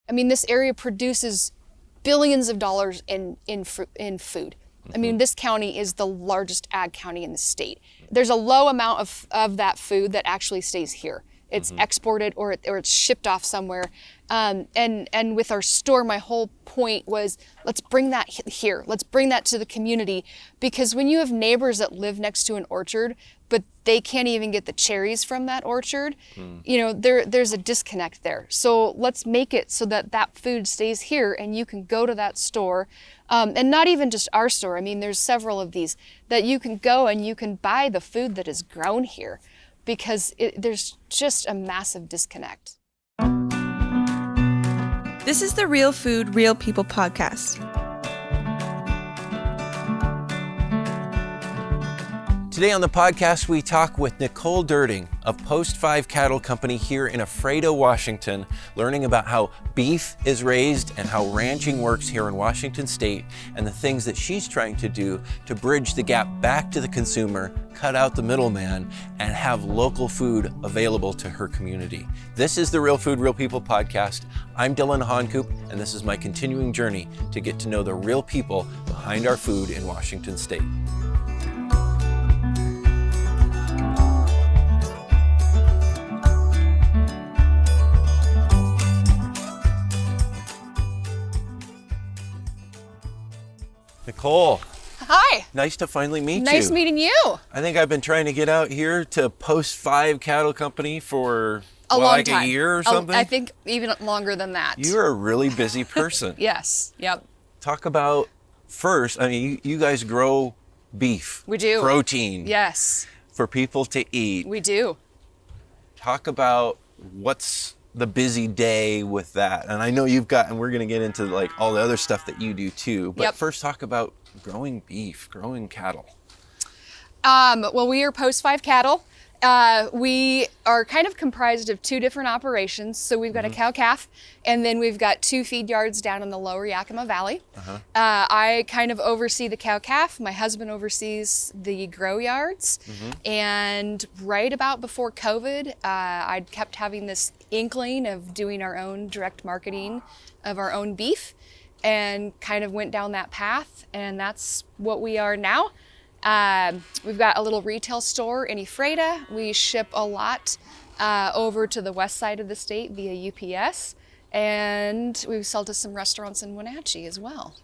I mean, this area produces billions of dollars in food. I mean, this county is the largest ag county in the state. There's a low amount of that food that actually stays here. It's exported or it's shipped off somewhere. And with our store, my whole point was, let's bring that here. Let's bring that to the community, because when you have neighbors that live next to an orchard, but they can't even get the cherries from that orchard, you know, there's a disconnect there. So let's make it so that that food stays here and you can go to that store. And not even just our store. I mean, there's several of these that you can go and you can buy the food that is grown here, because there's just a massive disconnect. This is the Real Food, Real People podcast. Today on the podcast, we talk with Nicole Derting of Post 5 Cattle Company here in Ephrata, Washington, learning about how beef is raised and how ranching works here in Washington State, and the things that she's trying to do to bridge the gap back to the consumer, cut out the middleman, and have local food available to her community. This is the Real Food, Real People podcast. I'm Dylan Honcoop, and this is my continuing journey to get to know the real people behind our food in Washington State. Nicole. Hi. Nice to finally meet you. Nice meeting you. I think I've been trying to get out here to Post 5 Cattle Company for a long time. A year or something? I think even longer than that. You're a really busy person. Yes. Yep. Talk about first, I mean, you guys grow beef. We do. Protein. Yes. For people to eat. We do. Talk about what's the busy day with that. And I know you've got, and we're going to get into like all the other stuff that you do too. But First talk about growing beef, growing cattle. Well, we are Post 5 Cattle. We are kind of comprised of two different operations. So we've got a cow-calf, and then we've got 2 feed yards down in the lower Yakima Valley. I kind of oversee the cow-calf. My husband oversees the grow yards. And right about before COVID, I kept having this inkling of doing our own direct marketing of our own beef, and kind of went down that path, and that's what we are now. We've got a little retail store in Ephrata. We ship a lot over to the west side of the state via UPS, and we sell to some restaurants in Wenatchee as well.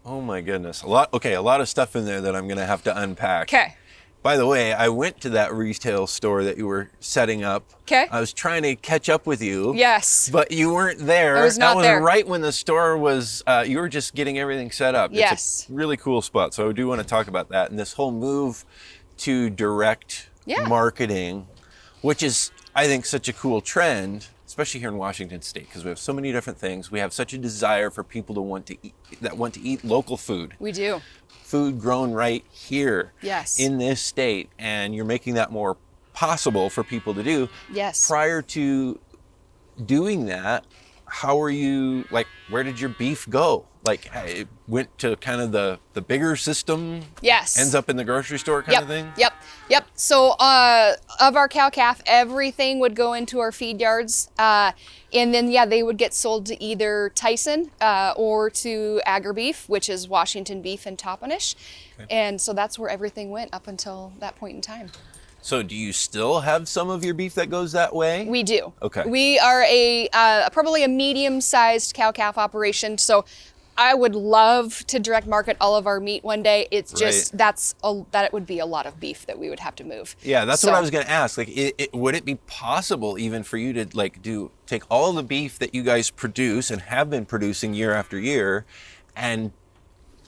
Oh my goodness. A lot of stuff in there that I'm gonna have to unpack. Okay. By the way, I went to that retail store that you were setting up. Okay. I was trying to catch up with you. Yes. But you weren't there. I was not there. That was right when the store was, you were just getting everything set up. Yes. It's a really cool spot. So I do want to talk about that. And this whole move to direct marketing, which is, I think, such a cool trend, especially here in Washington State, because we have so many different things. We have such a desire for people to want to eat local food. We do. Food grown right here in this state, and you're making that more possible for people to do. Yes. Prior to doing that, how are you, like, where did your beef go? Like, it went to kind of the bigger system? Yes. Ends up in the grocery store kind of thing? Yep. So of our cow-calf, everything would go into our feed yards. And then, they would get sold to either Tyson or to AgriBeef, which is Washington Beef and Toppenish. Okay. And so that's where everything went up until that point in time. So do you still have some of your beef that goes that way? We do. Okay. We are probably a medium-sized cow-calf operation. So I would love to direct market all of our meat one day. It's just, that it would be a lot of beef that we would have to move. Yeah, that's what I was going to ask. Like, would it be possible even for you to take all the beef that you guys produce and have been producing year after year and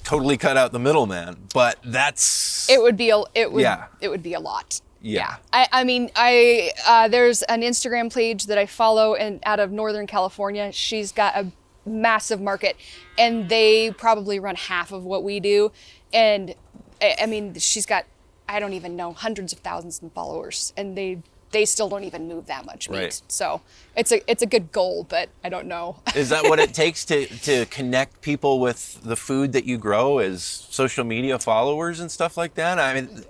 totally cut out the middleman? But it would be a lot. Yeah. I mean, there's an Instagram page that I follow out of Northern California. She's got a massive market, and they probably run half of what we do. And I mean, she's got, I don't even know, hundreds of thousands of followers, and they still don't even move that much meat. Right. So it's a good goal, but I don't know. Is that what it takes to connect people with the food that you grow, is social media followers and stuff like that? I mean,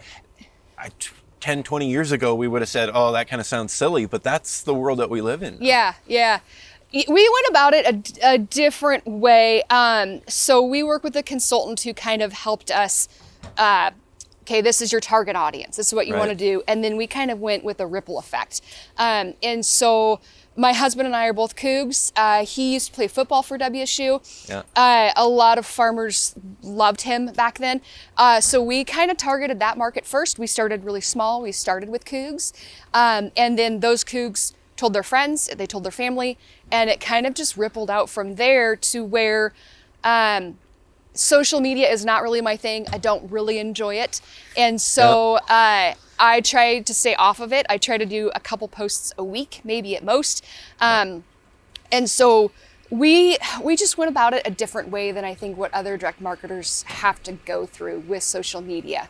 10, 20 years ago, we would have said, oh, that kind of sounds silly, but that's the world that we live in. Yeah. We went about it a different way. So we work with a consultant who kind of helped us, okay, this is your target audience. This is what you want to do. And then we kind of went with a ripple effect. And so my husband and I are both Cougs. He used to play football for WSU. Yeah. A lot of farmers loved him back then. So we kind of targeted that market first. We started really small. We started with Cougs. And then those Cougs told their friends, they told their family, and it kind of just rippled out from there to where social media is not really my thing. I don't really enjoy it. And so I try to stay off of it. I try to do a couple posts a week, maybe at most. And so we just went about it a different way than I think what other direct marketers have to go through with social media.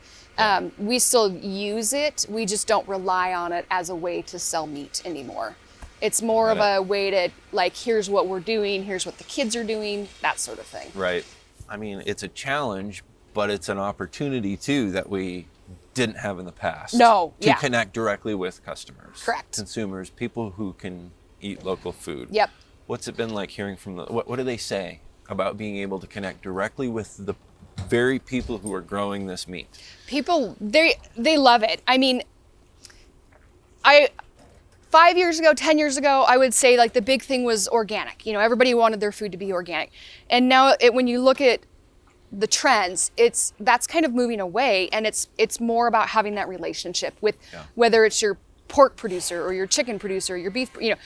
We still use it. We just don't rely on it as a way to sell meat anymore. It's more of a way to, like, here's what we're doing, here's what the kids are doing, that sort of thing. Right. I mean, it's a challenge, but it's an opportunity too that we didn't have in the past. No, to connect directly with customers. Correct. Consumers, people who can eat local food. Yep. What's it been like hearing from what do they say about being able to connect directly with the very people who are growing this meat? People, they love it. I mean, 5 years ago, 10 years ago, I would say like the big thing was organic. You know, everybody wanted their food to be organic. And now when you look at the trends, that's kind of moving away, and it's more about having that relationship with whether it's your pork producer or your chicken producer or your beef, you know,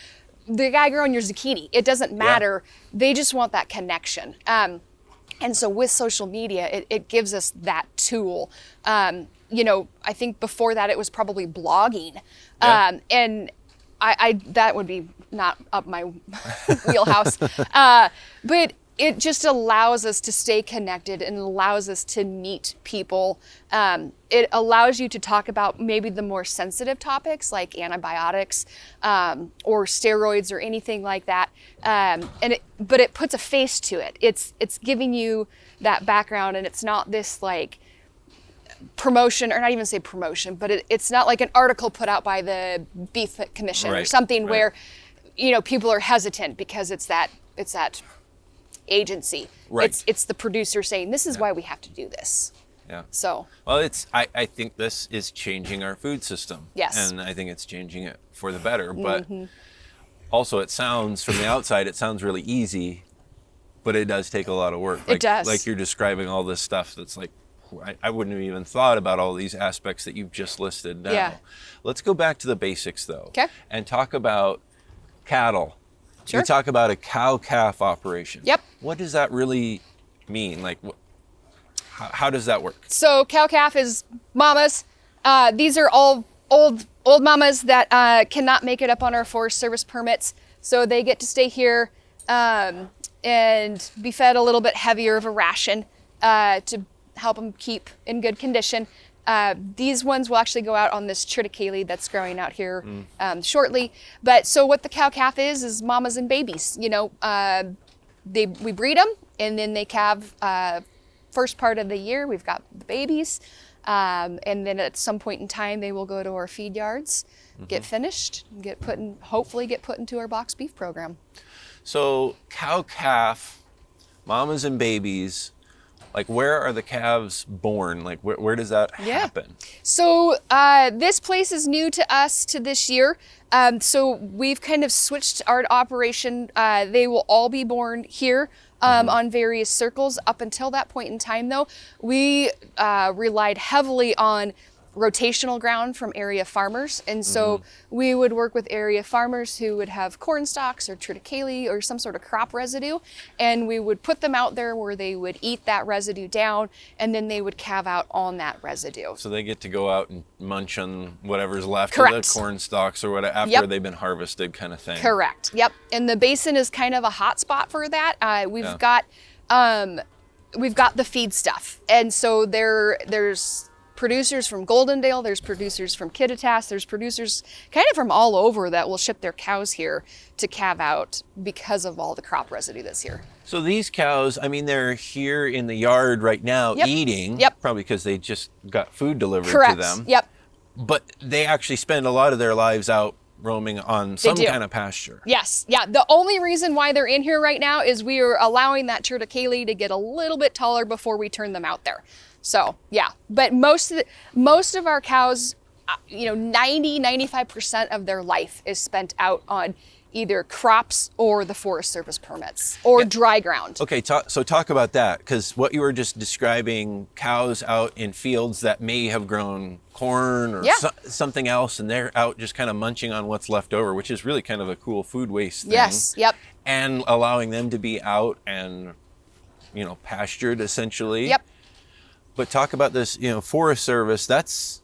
the guy growing your zucchini. It doesn't matter. They just want that connection. And so with social media, it gives us that tool. You know, I think before that it was probably blogging. And I that would be not up my wheelhouse. But it just allows us to stay connected and allows us to meet people. It allows you to talk about maybe the more sensitive topics like antibiotics or steroids or anything like that. But it puts a face to it. It's giving you that background, and it's not this like promotion, or not even say promotion, but it's not like an article put out by the Beef Commission or something where, you know, people are hesitant because it's that agency. Right. It's the producer saying, this is why we have to do this. Yeah. So. Well, I think this is changing our food system. Yes. And I think it's changing it for the better. But also it sounds, from the outside, it sounds really easy, but it does take a lot of work. It does. Like you're describing all this stuff that's like, I wouldn't have even thought about all these aspects that you've just listed now. Yeah. Let's go back to the basics though. Okay. And talk about cattle. Sure. You talk about a cow-calf operation. Yep. What does that really mean? Like, how does that work? So cow-calf is mamas. These are all old mamas that cannot make it up on our Forest Service permits. So they get to stay here and be fed a little bit heavier of a ration to help them keep in good condition. These ones will actually go out on this triticale that's growing out here shortly. But so what the cow-calf is mamas and babies. You know, we breed them and then they calve first part of the year. We've got the babies. And then at some point in time, they will go to our feed yards, get finished, hopefully get put into our box beef program. So cow-calf, mamas and babies, like where are the calves born? Like where does that happen? So this place is new to us to this year. So we've kind of switched our operation. They will all be born here on various circles. Up until that point in time though, we relied heavily on rotational ground from area farmers. And so we would work with area farmers who would have corn stalks or triticale or some sort of crop residue. And we would put them out there where they would eat that residue down, and then they would calve out on that residue. So they get to go out and munch on whatever's left of the corn stalks or whatever after they've been harvested, kind of thing. Correct. Yep. And the basin is kind of a hot spot for that. We've got the feed stuff. And so there's producers from Goldendale, there's producers from Kittitas, there's producers kind of from all over that will ship their cows here to calve out because of all the crop residue that's here. So these cows, I mean, they're here in the yard right now eating, probably because they just got food delivered to them. Yep. But they actually spend a lot of their lives out roaming on some do. kind of pasture. Yes, yeah. The only reason why they're in here right now is we are allowing that triticale to get a little bit taller before we turn them out there. So yeah, but most of our cows, 95% of their life is spent out on either crops or the Forest Service permits or dry ground. Okay, so talk about that, because what you were just describing, cows out in fields that may have grown corn or something else, and they're out just kind of munching on what's left over, which is really kind of a cool food waste thing. Yes, yep. And allowing them to be out and, pastured essentially. Yep. But talk about this, Forest Service, that's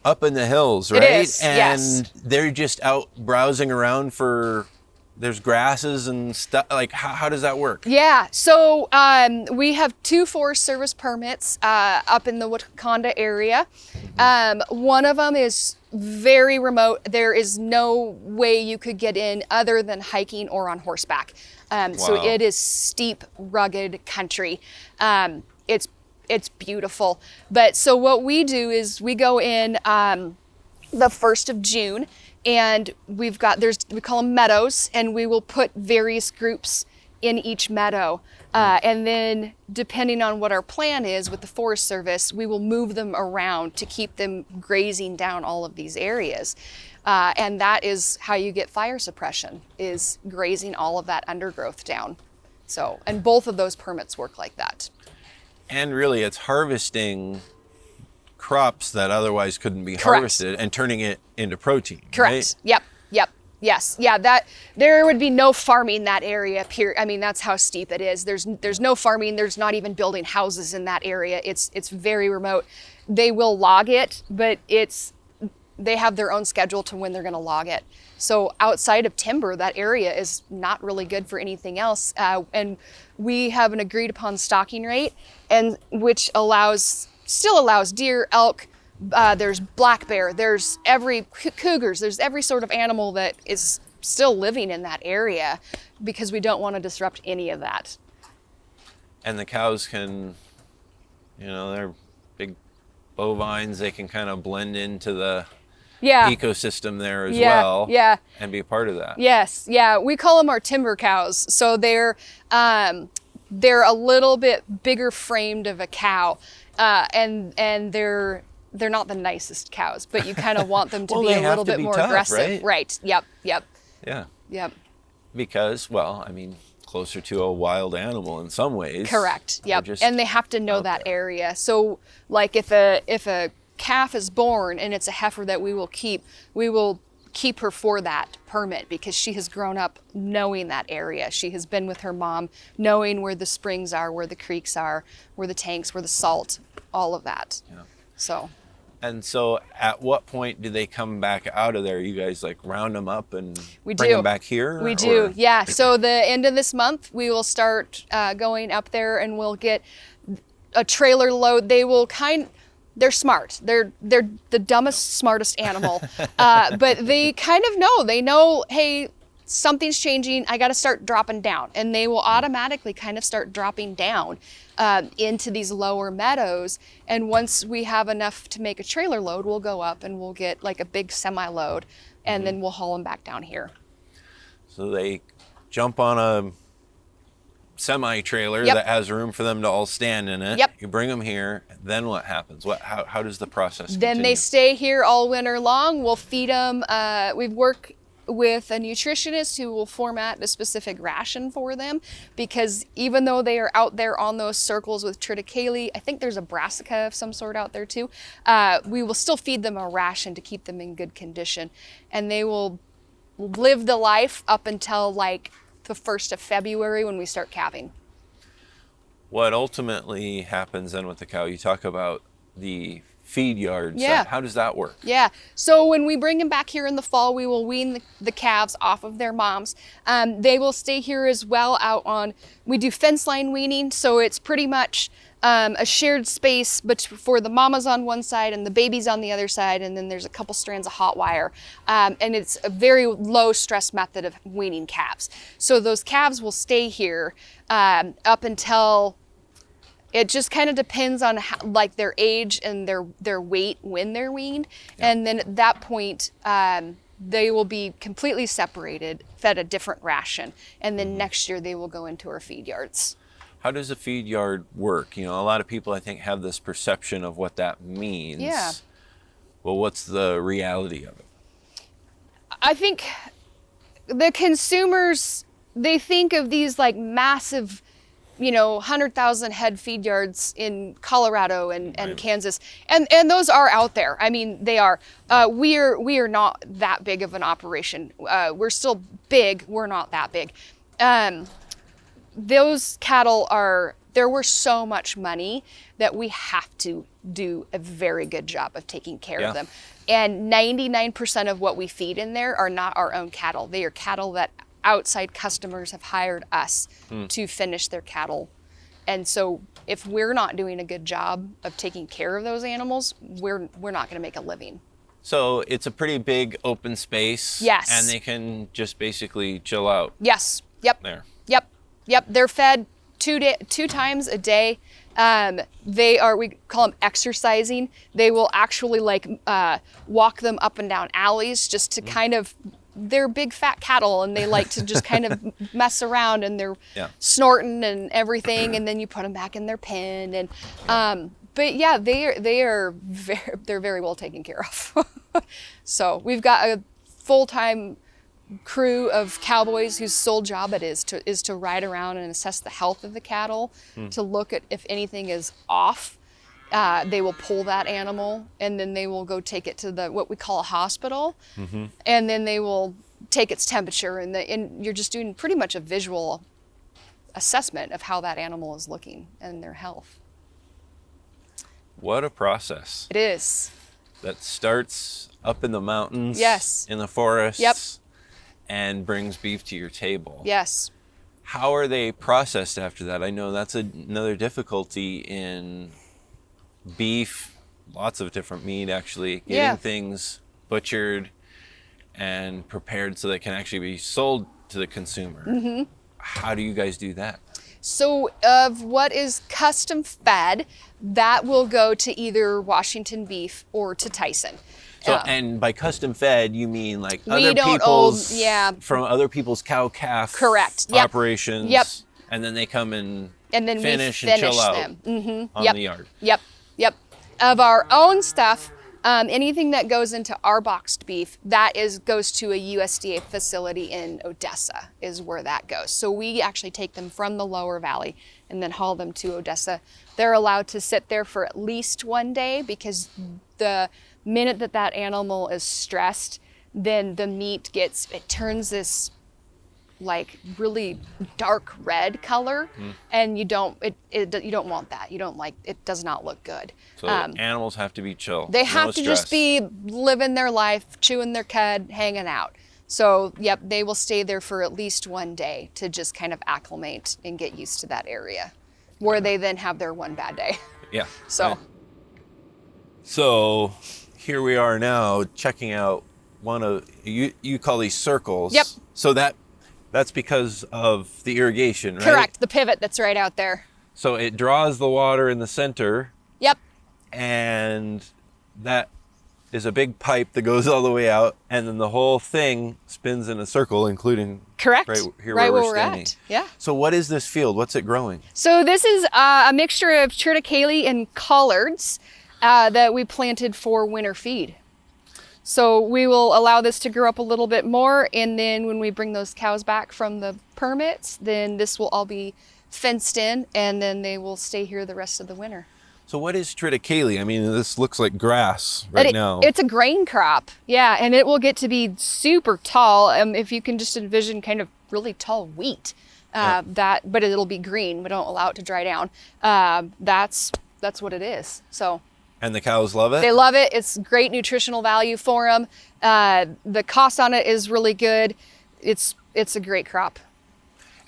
up in the hills, right? It is, and yes. they're just out browsing around there's grasses and stuff. Like, how does that work? Yeah, so we have 2 Forest Service permits up in the Wakanda area. One of them is very remote. There is no way you could get in other than hiking or on horseback. So it is steep, rugged country. It's beautiful. But so what we do is we go in the 1st of June, and we call them meadows, and we will put various groups in each meadow. And then depending on what our plan is with the Forest Service, we will move them around to keep them grazing down all of these areas. And that is how you get fire suppression, is grazing all of that undergrowth down. So, and both of those permits work like that. And really, it's harvesting crops that otherwise couldn't be Correct. harvested and turning it into protein. Correct. Right? Yep. Yes. Yeah. That there would be no farming that area. I mean, that's how steep it is. There's no farming. There's not even building houses in that area. It's very remote. They will log it, but they have their own schedule to when they're going to log it. So outside of timber, that area is not really good for anything else. And we have an agreed upon stocking rate, and which still allows deer, elk, there's black bear, there's cougars, there's every sort of animal that is still living in that area, because we don't want to disrupt any of that. And the cows can, they're big bovines, they can kind of blend into the ecosystem there as well. Yeah. And be a part of that. Yes. Yeah. We call them our timber cows. So they're a little bit bigger framed of a cow, and they're not the nicest cows, but you kind of want them to be a little bit more tough, aggressive. Right. Yep. Yeah. Yep. Because, closer to a wild animal in some ways. Correct. Yep. And they have to know that area. So like if a calf is born and it's a heifer that we will keep her for that permit, because she has grown up knowing that area. She has been with her mom, knowing where the springs are, where the creeks are, where the tanks, where the salt, all of that. Yeah. So at what point do they come back out of there? You guys round them up and bring them back here? We do, yeah. So the end of this month, we will start going up there, and we'll get a trailer load. They're smart. They're the dumbest, smartest animal. But they kind of know. They know, hey, something's changing. I got to start dropping down. And they will automatically kind of start dropping down into these lower meadows. And once we have enough to make a trailer load, we'll go up and we'll get a big semi-load, and then we'll haul them back down here. So they jump on a semi-trailer that has room for them to all stand in it. Yep. You bring them here, then what happens? How does the process continue? Then they stay here all winter long. We'll feed them. We work with a nutritionist who will format a specific ration for them, because even though they are out there on those circles with triticale, I think there's a brassica of some sort out there too, we will still feed them a ration to keep them in good condition. And they will live the life up until the 1st of February, when we start calving. What ultimately happens then with the cow? You talk about the feed yards. Yeah. How does that work? Yeah. So when we bring them back here in the fall, we will wean the calves off of their moms. They will stay here as well we do fence line weaning. So it's pretty much a shared space for the mamas on one side and the babies on the other side. And then there's a couple strands of hot wire. And it's a very low stress method of weaning calves. So those calves will stay here up until, it just kind of depends on their age and their weight when they're weaned. Yeah. And then at that point, they will be completely separated, fed a different ration, and then next year they will go into our feed yards. How does a feed yard work? You know, a lot of people I think have this perception of what that means. Yeah. Well, what's the reality of it? I think the consumers, they think of these like massive, 100,000 head feed yards in Colorado and Kansas. And those are out there. I mean, they are. We are not that big of an operation. We're still big. We're not that big. Those cattle they're worth so much money that we have to do a very good job of taking care of them. And 99% of what we feed in there are not our own cattle. They are cattle that outside customers have hired us to finish their cattle. And so if we're not doing a good job of taking care of those animals, we're not going to make a living. So it's a pretty big open space. Yes. And they can just basically chill out. Yes. Yep. There. Yep. They're fed two times a day. We call them exercising. They will actually walk them up and down alleys just to kind of, they're big fat cattle and they like to just kind of mess around, and they're snorting and everything, and then you put them back in their pen. And but yeah, they're very well taken care of. So we've got a full-time crew of cowboys whose sole job it is to ride around and assess the health of the cattle, to look at if anything is off. They will pull that animal, and then they will go take it to what we call a hospital, and then they will take its temperature, and you're just doing pretty much a visual assessment of how that animal is looking and their health. What a process. It is. That starts up in the mountains, Yes. in the forests, Yep. and brings beef to your table. Yes. How are they processed after that? I know that's another difficulty in beef, lots of different meat actually, getting things butchered and prepared so they can actually be sold to the consumer. How do you guys do that? So of what is custom fed, that will go to either Washington Beef or to Tyson. So, and by custom fed, you mean like We other don't people's, own- from other people's cow-calf Correct. Yep. operations. Yep. And then they come and And then finish we and finish chill out them. on the yard. Yep. Of our own stuff, anything that goes into our boxed beef, that goes to a USDA facility in Odessa is where that goes. So we actually take them from the lower valley and then haul them to Odessa. They're allowed to sit there for at least 1 day, because the minute that animal is stressed, then the meat it turns this like really dark red color, and you don't want that. You don't like it. Does not look good. So animals have to be chill. They no have to just stress. be living their life, chewing their cud, hanging out. So yep, they will stay there for at least 1 day to just kind of acclimate and get used to that area, where they then have their one bad day. Yeah. So. Right. So here we are now checking out one of you call these circles. Yep. So that's because of the irrigation, right? Correct, the pivot that's right out there. So it draws the water in the center. Yep. And that is a big pipe that goes all the way out, and then the whole thing spins in a circle, including Correct. right here right where where we're standing. at. Yeah. So what is this field? What's it growing? So this is a mixture of triticale and collards that we planted for winter feed. So we will allow this to grow up a little bit more, and then when we bring those cows back from the permits, then this will all be fenced in, and then they will stay here the rest of the winter. So what is triticale? I mean, this looks like grass right now. It's a grain crop, yeah, and it will get to be super tall. If you can just envision kind of really tall wheat, but it'll be green. We don't allow it to dry down. That's what it is. So. And the cows love it? They love it. It's great nutritional value for them. The cost on it is really good. It's a great crop.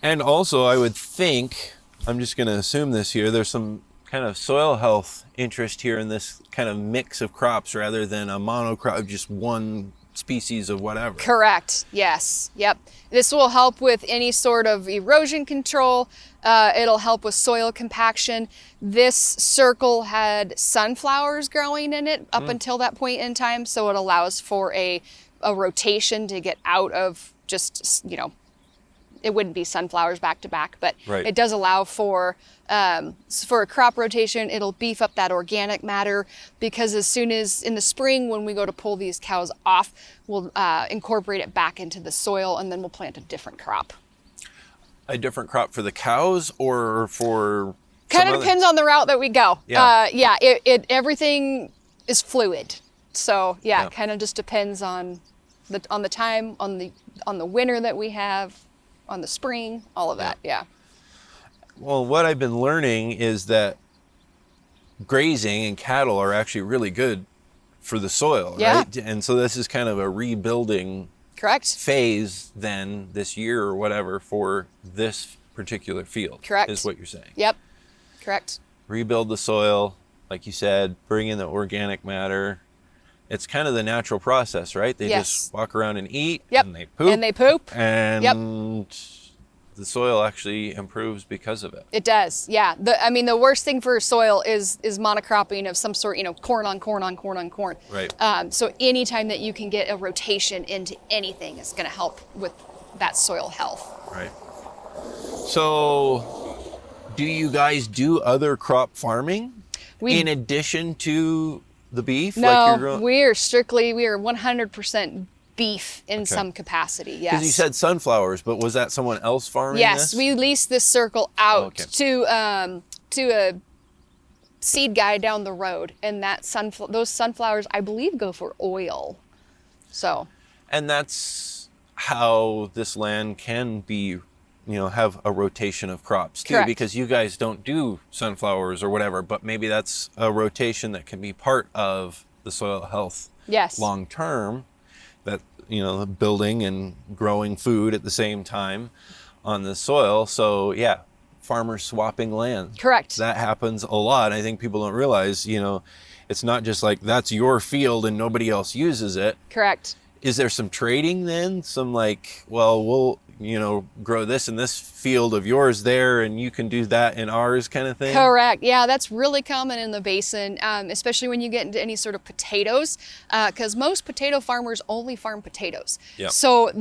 And also, I would think, I'm just going to assume this here, there's some kind of soil health interest here in this kind of mix of crops rather than a monocrop of just one species of whatever. Correct. Yes. Yep. This will help with any sort of erosion control. It'll help with soil compaction. This circle had sunflowers growing in it up until that point in time, so it allows for a a rotation to get out of just, it wouldn't be sunflowers back to back, but Right. it does allow for a crop rotation. It'll beef up that organic matter, because as soon as in the spring, when we go to pull these cows off, we'll incorporate it back into the soil, and then we'll plant a different crop. A different crop for the cows or for Kind of depends on the route that we go. Yeah. It everything is fluid. So Yeah. it kind of just depends on the time, on the winter that we have, on the spring, all of that. Yeah. Well, what I've been learning is that grazing and cattle are actually really good for the soil, Yeah. right? And so this is kind of a rebuilding Correct. phase then this year or whatever for this particular field. Correct. Is what you're saying. Yep. Correct. Rebuild the soil, like you said, bring in the organic matter. It's kind of the natural process, right? They Yes. just walk around and eat, Yep. and they poop. And they poop. And the soil actually improves because of it. It does. Yeah. The worst thing for soil is monocropping of some sort, corn on corn on corn on corn. Right. So anytime that you can get a rotation into anything is going to help with that soil health. Right. So, do you guys do other crop farming in addition to the beef? No, we are 100% beef in some capacity. Yes. Because you said sunflowers, but was that someone else farming yes, this? we leased this circle out Okay. to a seed guy down the road, and those sunflowers, I believe, go for oil. So. And that's how this land can be, have a rotation of crops too. Correct. Because you guys don't do sunflowers or whatever, but maybe that's a rotation that can be part of the soil health. Yes. Long term, that building and growing food at the same time on the soil. So yeah, farmers swapping land. Correct. That happens a lot. I think people don't realize, it's not just like that's your field and nobody else uses it. Correct. Is there some trading then? Some we'll grow this in this field of yours there, and you can do that in ours kind of thing? Correct. Yeah, that's really common in the basin, especially when you get into any sort of potatoes, because most potato farmers only farm potatoes. Yep. So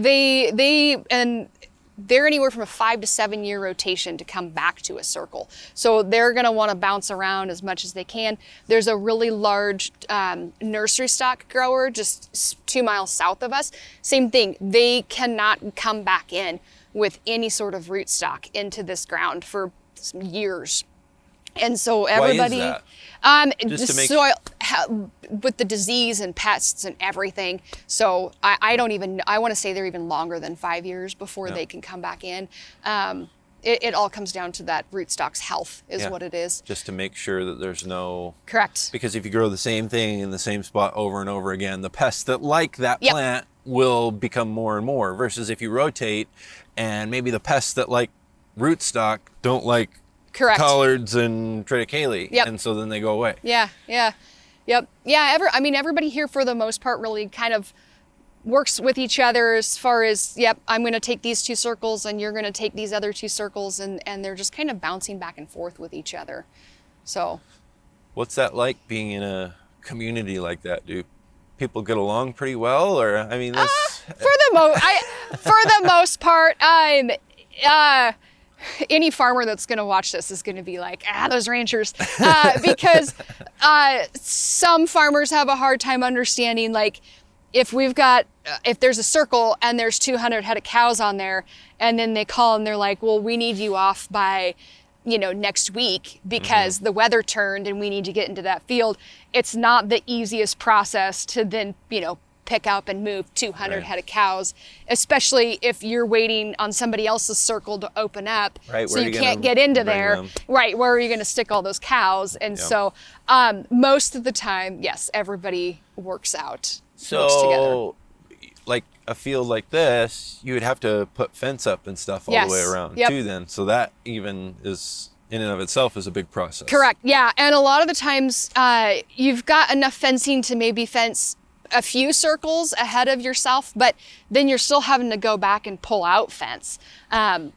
they're anywhere from a 5 to 7 year rotation to come back to a circle. So they're going to want to bounce around as much as they can. There's a really large nursery stock grower just 2 miles south of us. Same thing. They cannot come back in with any sort of root stock into this ground for some years. And so everybody, Why is that? the to make- soil with the disease and pests and everything. So I want to say they're even longer than 5 years before they can come back in. It all comes down to that rootstock's health is what it is. Just to make sure that there's no... Correct. Because if you grow the same thing in the same spot over and over again, the pests that like that Yep. plant will become more and more, versus if you rotate and maybe the pests that like rootstock don't like Correct. collards and triticale, Yep. and so then they go away. Yep. Yeah, everybody here for the most part really kind of works with each other as far as, I'm going to take these 2 circles and you're going to take these other 2 circles, and they're just kind of bouncing back and forth with each other. So. What's that like being in a community like that? Do people get along pretty well, or For the most part, any farmer that's going to watch this is going to be like, those ranchers, because some farmers have a hard time understanding, like, if there's a circle and there's 200 head of cows on there, and then they call and they're like, well, we need you off by, next week because the weather turned and we need to get into that field. It's not the easiest process to then, pick up and move 200 Right. head of cows, especially if you're waiting on somebody else's circle to open up. Right, So where you are you can't gonna get into bring there. them? Right, where are you going to stick all those cows? And Yep. so most of the time, yes, everybody works together. So, like a field like this, you would have to put fence up and stuff all the way Yes. around Yep. too then. So that even is, in and of itself, is a big process. Correct, yeah. And a lot of the times you've got enough fencing to maybe fence a few circles ahead of yourself, but then you're still having to go back and pull out fence. That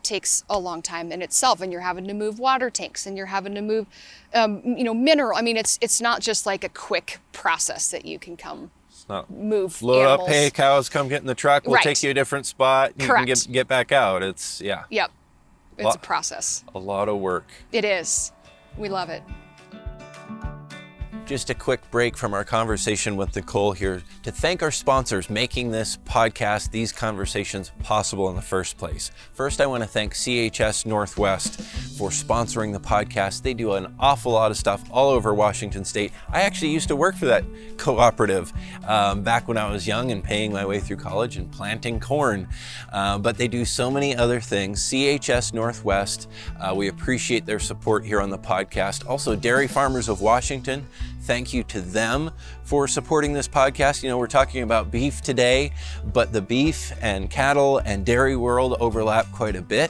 takes a long time in itself, and you're having to move water tanks, and you're having to move, mineral. It's not just like a quick process that you can come It's not move load animals. up, hey, cows, come get in the truck. We'll Right. take you a different spot. You Correct. can get back out. It's, yeah. Yep. It's a process. A lot of work. It is. We love it. Just a quick break from our conversation with Nicole here to thank our sponsors making this podcast, these conversations possible in the first place. First, I want to thank CHS Northwest for sponsoring the podcast. They do an awful lot of stuff all over Washington State. I actually used to work for that cooperative back when I was young and paying my way through college and planting corn. But they do so many other things. CHS Northwest, we appreciate their support here on the podcast. Also, Dairy Farmers of Washington, thank you to them for supporting this podcast. You know, we're talking about beef today, but the beef and cattle and dairy world overlap quite a bit.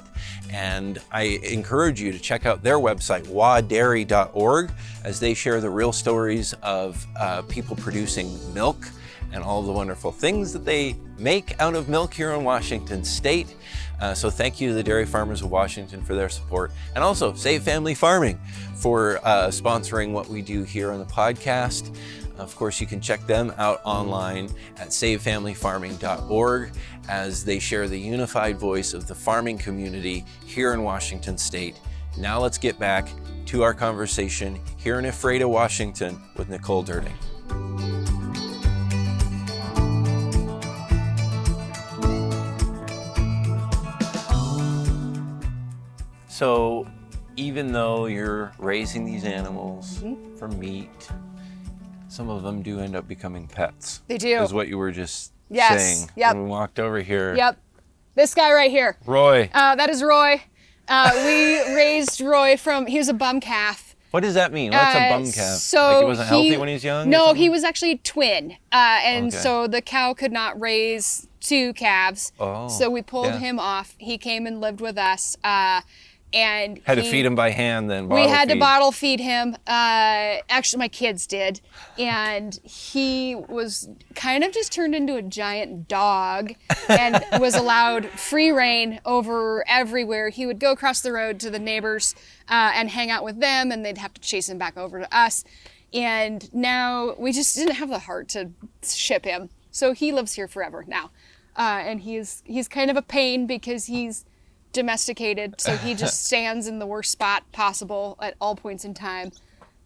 And I encourage you to check out their website, wadairy.org, as they share the real stories of people producing milk and all the wonderful things that they make out of milk here in Washington State. So thank you to the Dairy Farmers of Washington for their support. And also Save Family Farming for sponsoring what we do here on the podcast. Of course, you can check them out online at savefamilyfarming.org as they share the unified voice of the farming community here in Washington State. Now let's get back to our conversation here in Ephrata, Washington with Nicole Derting. So even though you're raising these animals for meat, some of them do end up becoming pets. They do. Is what you were just Yes. saying Yep. when we walked over here. Yep. This guy right here. Roy. That is Roy. We raised Roy he was a bum calf. What does that mean? What's a bum calf? So like he wasn't healthy when he was young? or No, something? he was actually a twin. And Okay. so the cow could not raise two calves. Oh, So we pulled yeah. him off. He came and lived with us. And Had to feed him by hand then. We had to feed. bottle feed him. Actually, my kids did. And he was kind of just turned into a giant dog and was allowed free reign over everywhere. He would go across the road to the neighbors and hang out with them, and they'd have to chase him back over to us. And now we just didn't have the heart to ship him. So he lives here forever now. And he's kind of a pain because he's domesticated, so he just stands in the worst spot possible at all points in time,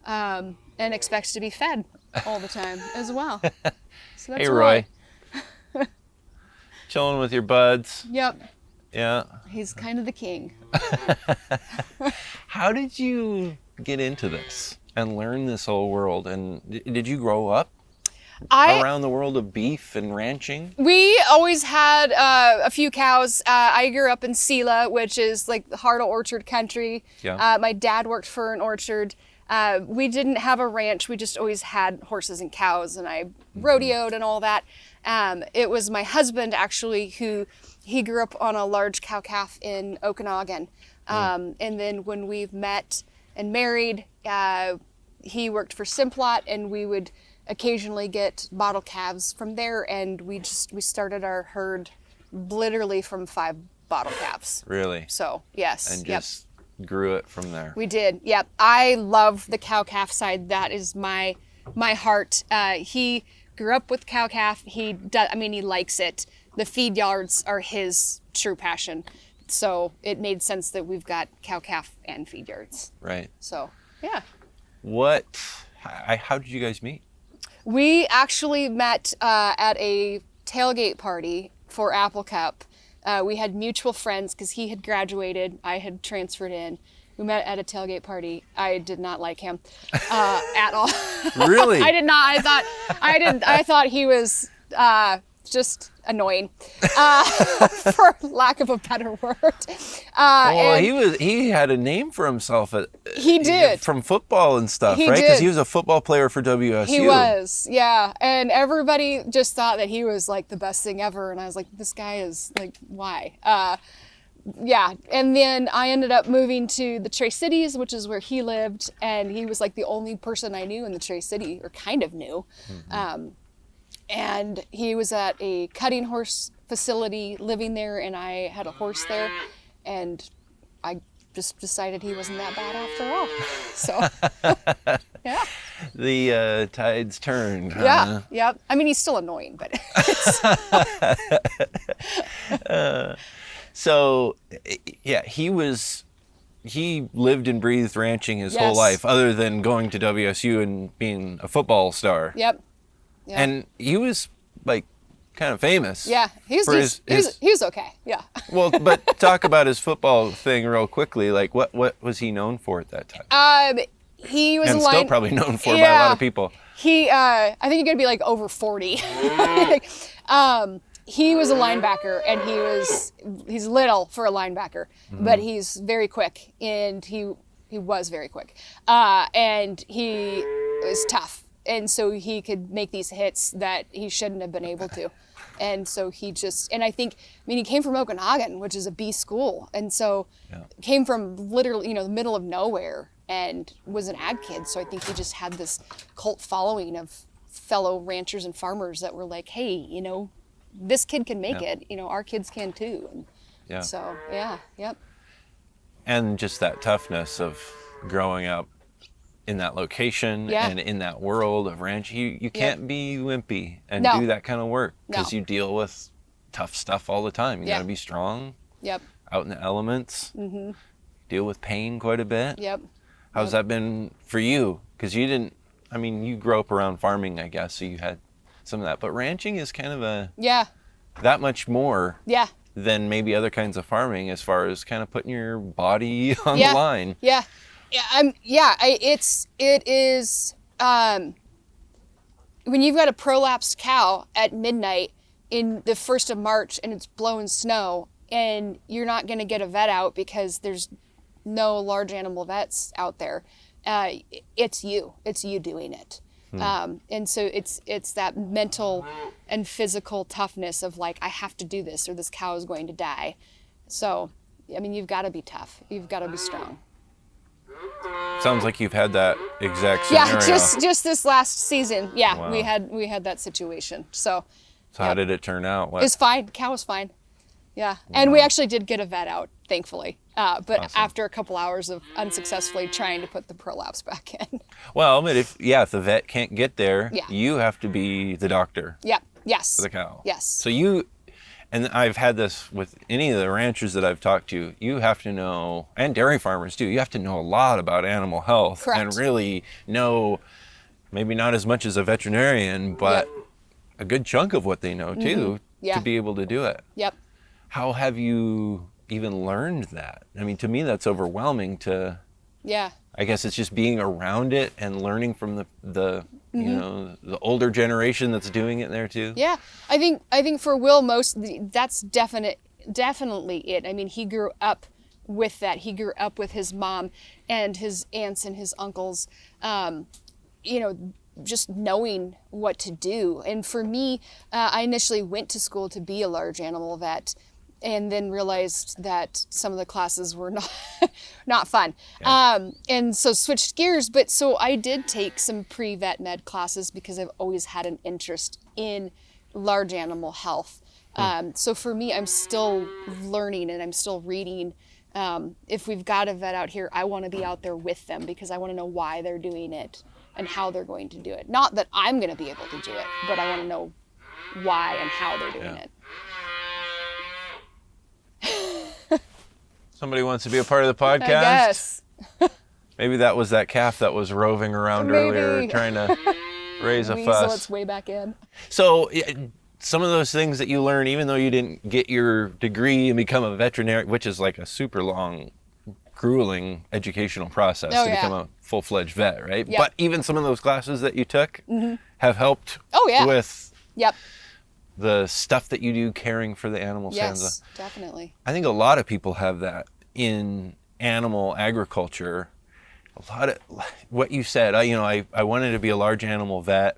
and expects to be fed all the time as well. So that's Hey, Roy. Chilling with your buds. Yep, Yeah. he's kind of the king. How did you get into this and learn this whole world? And did you grow up around the world of beef and ranching? We always had a few cows. I grew up in Sela, which is like the heart of orchard country. Yeah. My dad worked for an orchard. We didn't have a ranch. We just always had horses and cows, and I rodeoed and all that. It was my husband, actually, he grew up on a large cow-calf in Okanagan. And then when we met and married, he worked for Simplot, and we would occasionally get bottle calves from there, and we started our herd literally from 5 bottle calves. Really? So yes. And just grew it from there. We did. Yep. I love the cow calf side. That is my heart. He grew up with cow calf. He likes it. The feed yards are his true passion. So it made sense that we've got cow calf and feed yards. Right. So yeah. How did you guys meet? We actually met at a tailgate party for Apple Cup. We had mutual friends because he had graduated, I had transferred in. We met at a tailgate party. I did not like him at all. Really? I did not. I thought he was just annoying, for lack of a better word. He had a name for himself. He did. From football and stuff, He right? Because did. he was a football player for WSU. He was, yeah. And everybody just thought that he was like the best thing ever. And I was like, this guy is like, why? Yeah. And then I ended up moving to the Tri-Cities, which is where he lived. And he was like the only person I knew in the Tri-City, or kind of knew. And he was at a cutting horse facility living there, and I had a horse there. And I just decided he wasn't that bad after all. So, yeah. The tides turned. Yeah, yep. I mean, he's still annoying, but So, yeah, he lived and breathed ranching his whole Yes. life, other than going to WSU and being a football star. yep. Yeah. And he was like kind of famous. Yeah, he was okay. Yeah. Well, but talk about his football thing real quickly. Like, what was he known for at that time? He was And a still line. probably known for by a lot of people. I think you're gonna be like over 40. He was a linebacker, and he's little for a linebacker, but he's very quick, and he was very quick, and he was tough, and so he could make these hits that he shouldn't have been able to. And so he came from Okanagan, which is a B school. And so came from literally, the middle of nowhere, and was an ag kid. So I think he just had this cult following of fellow ranchers and farmers that were like, hey, this kid can make it, our kids can too. And so, yep. And just that toughness of growing up in that location and in that world of ranch, you can't be wimpy and do that kind of work, because you deal with tough stuff all the time. You got to be strong. Yep. Out in the elements. Mm-hmm. Deal with pain quite a bit. Yep. How's that been for you? Because you grew up around farming, I guess, so you had some of that. But ranching is kind of that much more than maybe other kinds of farming, as far as kind of putting your body on the line. Yeah. It is, when you've got a prolapsed cow at midnight in the 1st of March and it's blowing snow, and you're not going to get a vet out because there's no large animal vets out there. It's you doing it. And so it's that mental and physical toughness of like, I have to do this or this cow is going to die. So, you've got to be tough. You've got to be strong. Sounds like you've had that exact scenario. Yeah, just this last season. Yeah, Wow. we had that situation. So how did it turn out? It was fine. Cow was fine. Yeah, and we actually did get a vet out, thankfully. But Awesome. after a couple hours of unsuccessfully trying to put the prolapse back in. Well, but if the vet can't get there, you have to be the doctor. Yeah. Yes. For the cow. Yes. So and I've had this with any of the ranchers that I've talked to, you have to know, and dairy farmers too, you have to know a lot about animal health. Correct. And really know, maybe not as much as a veterinarian, but a good chunk of what they know too, to be able to do it. Yep. How have you even learned that? To me, that's overwhelming to, I guess it's just being around it and learning from the the older generation that's doing it there too. Yeah, I think for Will, that's definitely it. He grew up with that. He grew up with his mom and his aunts and his uncles, just knowing what to do. And for me, I initially went to school to be a large animal vet, and then realized that some of the classes were not fun. Yeah. And so switched gears, but so I did take some pre-vet med classes because I've always had an interest in large animal health. So for me, I'm still learning and I'm still reading. If we've got a vet out here, I want to be out there with them because I want to know why they're doing it and how they're going to do it. Not that I'm going to be able to do it, but I want to know why and how they're doing it. Somebody wants to be a part of the podcast? I guess. Maybe that was that calf that was roving around earlier trying to raise a fuss. Its way back in. So some of those things that you learn, even though you didn't get your degree and become a veterinarian, which is like a super long, grueling educational process to become a full-fledged vet, right? Yep. But even some of those classes that you took have helped with the stuff that you do caring for the animals. Yes, definitely. I think a lot of people have that in animal agriculture. A lot of what you said, I wanted to be a large animal vet,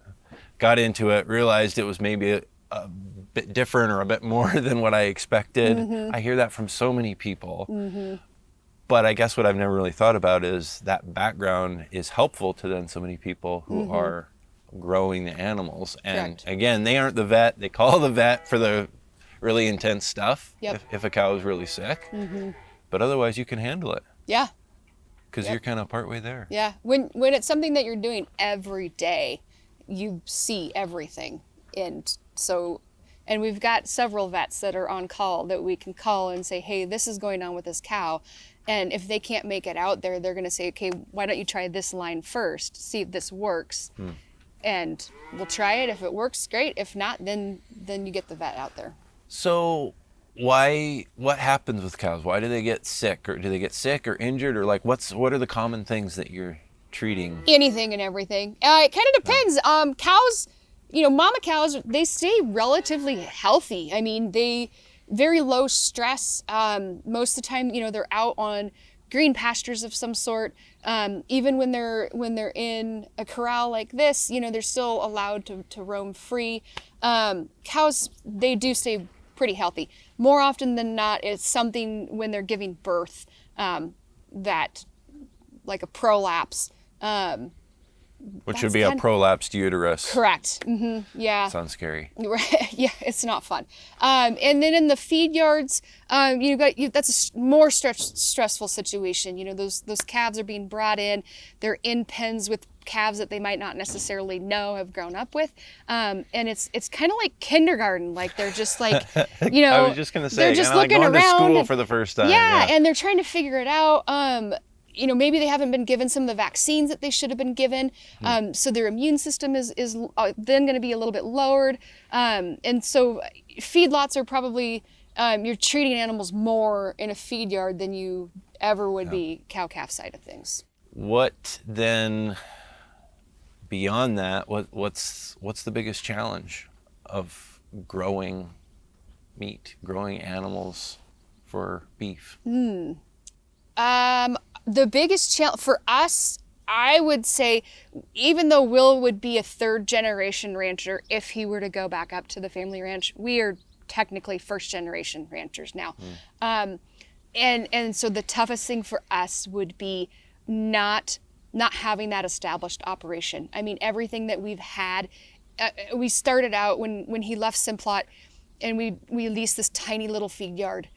got into it, realized it was maybe a bit different or a bit more than what I expected. I hear that from so many people. But I guess what I've never really thought about is that background is helpful to then so many people who are growing the animals. And again, they aren't the vet. They call the vet for the really intense stuff if a cow is really sick. But otherwise you can handle it. Yeah. because you're kind of partway there. Yeah. When it's something that you're doing every day, you see everything. And we've got several vets that are on call that we can call and say, hey, this is going on with this cow. And if they can't make it out there, they're going to say, okay, why don't you try this line first, see if this works. And we'll try it. If it works, great. If not, then you get the vet out there. So what happens with cows? Why do they get sick? Or do they get sick or injured? Or like, what are the common things that you're treating? Anything and everything. It kind of depends. Cows, mama cows, they stay relatively healthy. I mean, they very low stress. Most of the time, they're out on green pastures of some sort. Even when they're in a corral like this, they're still allowed to roam free. Cows, they do stay pretty healthy. More often than not, it's something when they're giving birth, that like a prolapse. Which would be a prolapsed uterus. Correct. Yeah. Sounds scary. Right. Yeah, it's not fun. And then in the feed yards, that's a more stressful situation. Those calves are being brought in. They're in pens with calves that they might not necessarily know have grown up with, and it's kind of like kindergarten. Like they're just like, I was just gonna say, they're just like looking going around to school for the first time. Yeah, and they're trying to figure it out. Maybe they haven't been given some of the vaccines that they should have been given. So their immune system is then going to be a little bit lowered. And so feedlots are probably, you're treating animals more in a feed yard than you ever would be cow-calf side of things. What then, beyond that, what's the biggest challenge of growing meat, growing animals for beef? The biggest challenge for us, I would say, even though Will would be a third generation rancher if he were to go back up to the family ranch, we are technically first generation ranchers now. And so the toughest thing for us would be not having that established operation. I mean, everything that we've had, we started out when he left Simplot, and we leased this tiny little feed yard.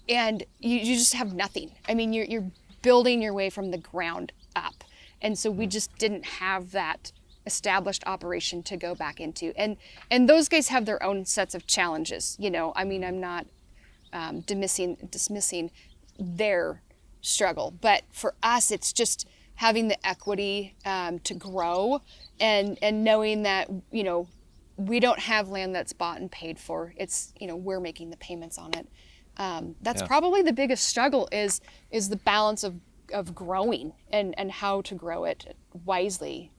And you just have nothing. I mean, you're building your way from the ground up. And so we just didn't have that established operation to go back into. And those guys have their own sets of challenges. I mean, I'm not dismissing their struggle. But for us, it's just having the equity to grow and knowing that, we don't have land that's bought and paid for. It's, we're making the payments on it. That's probably the biggest struggle is the balance of growing and how to grow it wisely.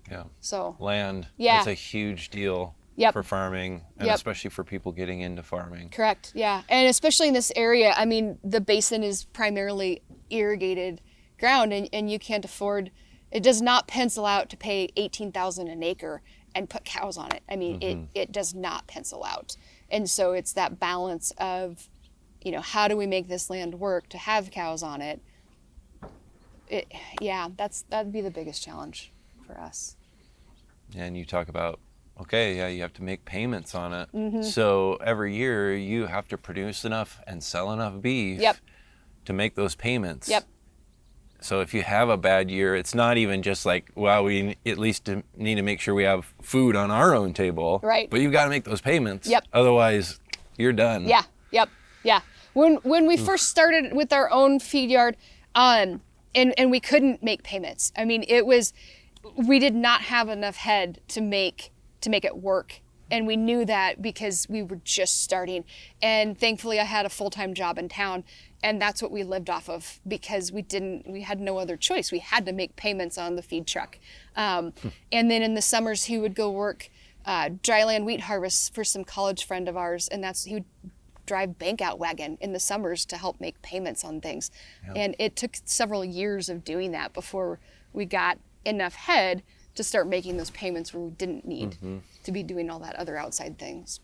Yeah. So land. Yeah. That's a huge deal for farming, and especially for people getting into farming. Correct. Yeah. And especially in this area, I mean, the basin is primarily irrigated ground, and you can't afford. It does not pencil out to pay $18,000 an acre and put cows on it. I mean, it does not pencil out. And so it's that balance of, how do we make this land work to have cows on it? That'd be the biggest challenge for us. And you talk about, you have to make payments on it. So every year you have to produce enough and sell enough beef to make those payments. So if you have a bad year, it's not even just like, well, we at least need to make sure we have food on our own table. Right. But you've got to make those payments. Otherwise, you're done. Yeah. When we first started with our own feed yard, and we couldn't make payments. I mean, we did not have enough head to make it work. And we knew that because we were just starting. And thankfully I had a full-time job in town, and that's what we lived off of because we had no other choice. We had to make payments on the feed truck. And then in the summers he would go work dryland wheat harvest for some college friend of ours, and he would drive bank out wagon in the summers to help make payments on things. And it took several years of doing that before we got enough head to start making those payments where we didn't need to be doing all that other outside things.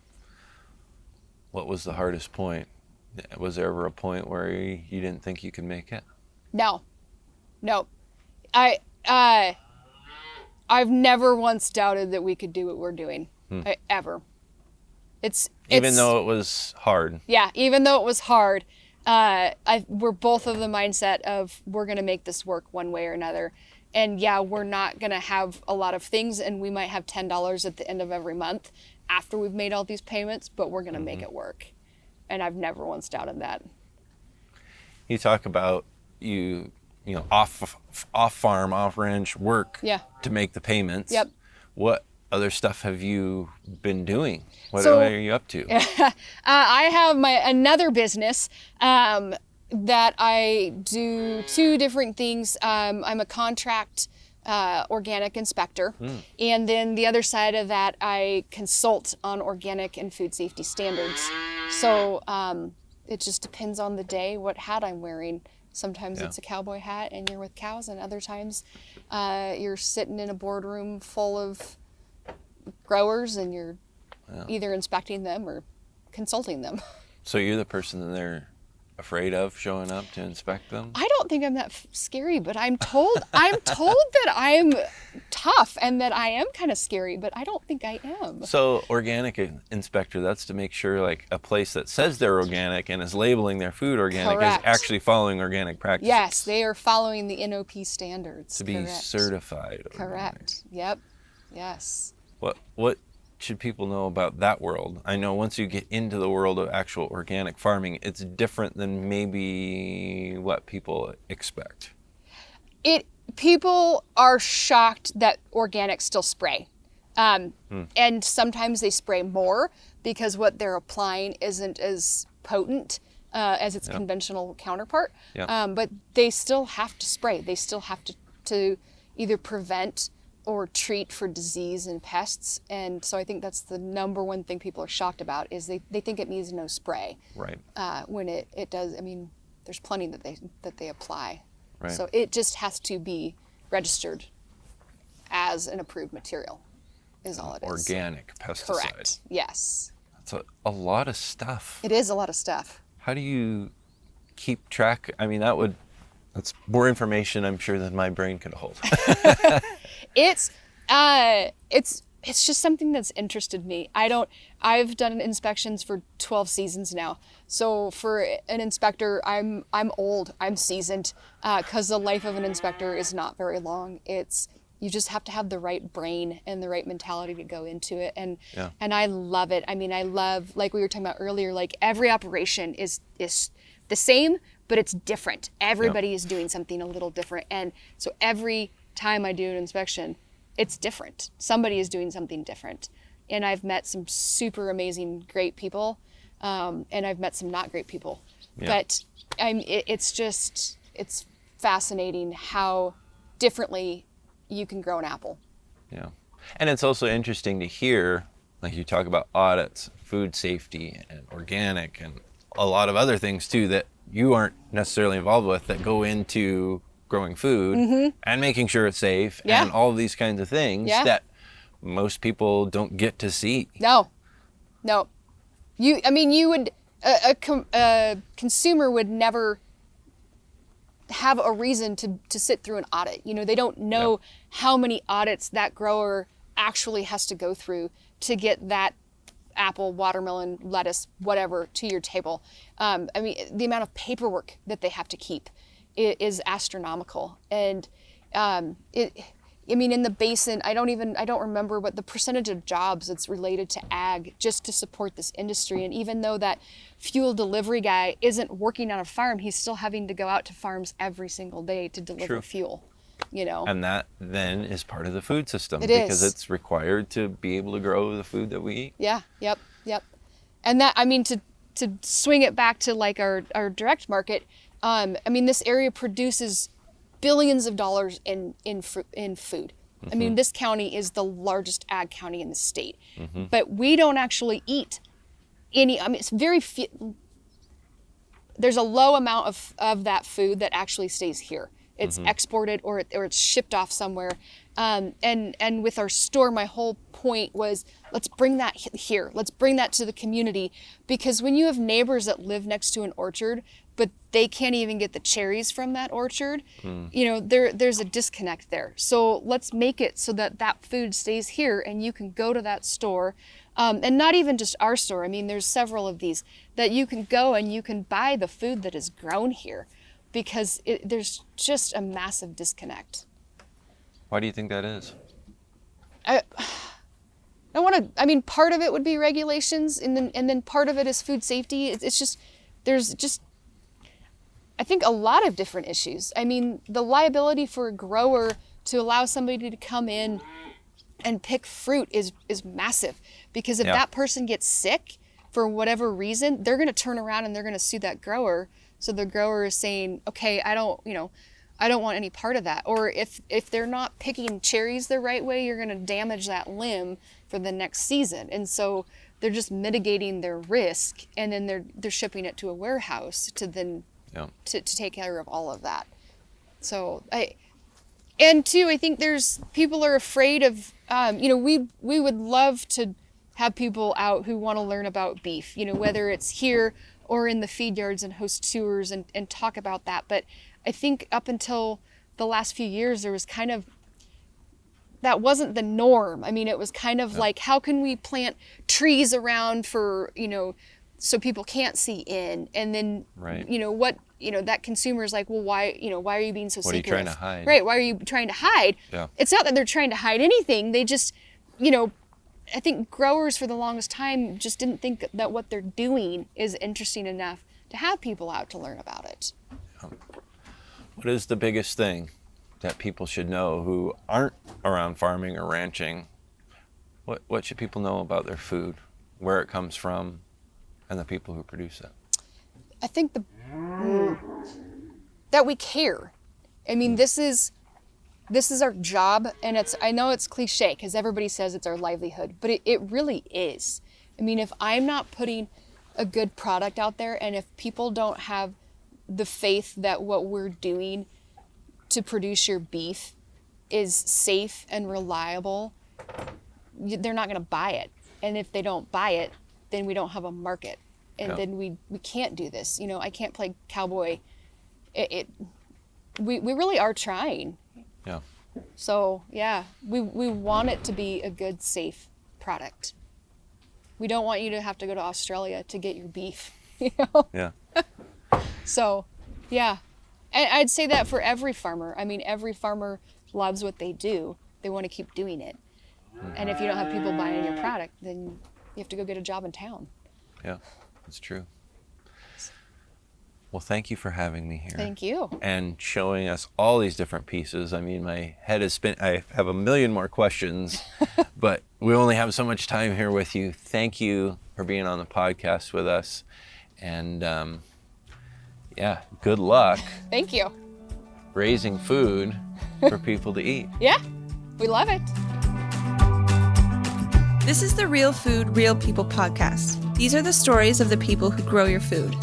What was the hardest point? Was there ever a point where you didn't think you could make it? No. I've never once doubted that we could do what we're doing, ever. Even though it was hard. Yeah, even though it was hard, We're both of the mindset of we're going to make this work one way or another. And yeah, we're not going to have a lot of things, and we might have $10 at the end of every month after we've made all these payments, but we're going to make it work. And I've never once doubted that. You talk about off farm, off ranch work to make the payments. Yep. What other stuff have you been doing? What So- are you up to? I have another business that I do two different things. I'm a contract organic inspector, and then the other side of that, I consult on organic and food safety standards. So it just depends on the day what hat I'm wearing. Sometimes it's a cowboy hat and you're with cows, and other times you're sitting in a boardroom full of growers and you're either inspecting them or consulting them. So you're the person that they're afraid of showing up to inspect them? I don't think I'm that scary, but I'm told that I'm tough and that I am kind of scary, but I don't think I am. So organic inspector, that's to make sure like a place that says they're organic and is labeling their food organic Correct. is actually following organic practices. Yes, they are following the NOP standards. To be Correct. certified. Organic. Correct. Yep. Yes. What should people know about that world? I know once you get into the world of actual organic farming, it's different than maybe what people expect. People are shocked that organics still spray. And sometimes they spray more because what they're applying isn't as potent as its conventional counterpart. But they still have to spray. They still have to either prevent or treat for disease and pests. And so I think that's the number one thing people are shocked about is they think it means no spray. Right. When it does, I mean, there's plenty that they apply. Right. So it just has to be registered as an approved material is all it is. Organic pesticide. Correct. Yes. That's a lot of stuff. It is a lot of stuff. How do you keep track? I mean, that's more information I'm sure than my brain could hold. It's just something that's interested me. I've done inspections for 12 seasons now. So for an inspector, I'm old, I'm seasoned, because the life of an inspector is not very long. You just have to have the right brain and the right mentality to go into it. And I love it. I mean, I love, like we were talking about earlier, like every operation is the same, but it's different. Everybody is doing something a little different. And so every time I do an inspection, it's different. Somebody is doing something different. And I've met some super amazing, great people. And I've met some not great people. But it's fascinating how differently you can grow an apple. Yeah. And it's also interesting to hear, like you talk about audits, food safety and organic and a lot of other things too that you aren't necessarily involved with that go into growing food and making sure it's safe and all of these kinds of things that most people don't get to see. No. You would, a consumer would never have a reason to sit through an audit. You know, they don't know how many audits that grower actually has to go through to get that apple, watermelon, lettuce, whatever to your table. I mean, the amount of paperwork that they have to keep is astronomical. And in the basin, I don't remember what the percentage of jobs that's related to ag just to support this industry. And even though that fuel delivery guy isn't working on a farm, he's still having to go out to farms every single day to deliver fuel, you know. And that then is part of the food system because it's required to be able to grow the food that we eat. Yeah, yep. And that, I mean, to swing it back to like our direct market, this area produces billions of dollars in food. I mean, this county is the largest ag county in the state, but we don't actually eat any. I mean, it's very few. There's a low amount of that food that actually stays here. It's exported or it's shipped off somewhere. And with our store, my whole point was, let's bring that here. Let's bring that to the community, because when you have neighbors that live next to an orchard, but they can't even get the cherries from that orchard, you know, there's a disconnect there. So let's make it so that food stays here and you can go to that store And not even just our store. I mean, there's several of these that you can go and you can buy the food that is grown here, because there's just a massive disconnect. Why do you think that is? I mean, part of it would be regulations, and then part of it is food safety. It's just, there's just, I think, a lot of different issues. I mean, the liability for a grower to allow somebody to come in and pick fruit is massive, because if that person gets sick for whatever reason, they're going to turn around and they're going to sue that grower. So the grower is saying, okay, I don't want any part of that. Or if they're not picking cherries the right way, you're going to damage that limb for the next season. And so they're just mitigating their risk, and then they're shipping it to a warehouse to then to take care of all of that. So I think there's people are afraid of, we would love to have people out who want to learn about beef, whether it's here or in the feed yards, and host tours and talk about that. But I think up until the last few years, there was kind of, that wasn't the norm. I mean, it was kind of like, how can we plant trees around for, so people can't see in? And then, that consumer is like, well, why are you being so secretive? What are you trying to hide? Right. Why are you trying to hide? Yeah. It's not that they're trying to hide anything. They just, I think growers for the longest time just didn't think that what they're doing is interesting enough to have people out to learn about it. What is the biggest thing that people should know who aren't around farming or ranching? What should people know about their food, where it comes from, and the people who produce it? I think that we care. I mean, this is our job, and I know it's cliche because everybody says it's our livelihood, but it really is. I mean, if I'm not putting a good product out there, and if people don't have the faith that what we're doing to produce your beef is safe and reliable, they're not going to buy it. And if they don't buy it, then we don't have a market. And then we can't do this. I can't play cowboy. We really are trying. Yeah. So, we want it to be a good, safe product. We don't want you to have to go to Australia to get your beef, Yeah. So, and I'd say that for every farmer. I mean, every farmer loves what they do. They want to keep doing it. And if you don't have people buying your product, then you have to go get a job in town. Yeah, that's true. Well, thank you for having me here. Thank you. And showing us all these different pieces. I mean, my head is spinning. I have a million more questions, but we only have so much time here with you. Thank you for being on the podcast with us. And good luck. Thank you. Raising food for people to eat. Yeah, we love it. This is the Real Food, Real People podcast. These are the stories of the people who grow your food.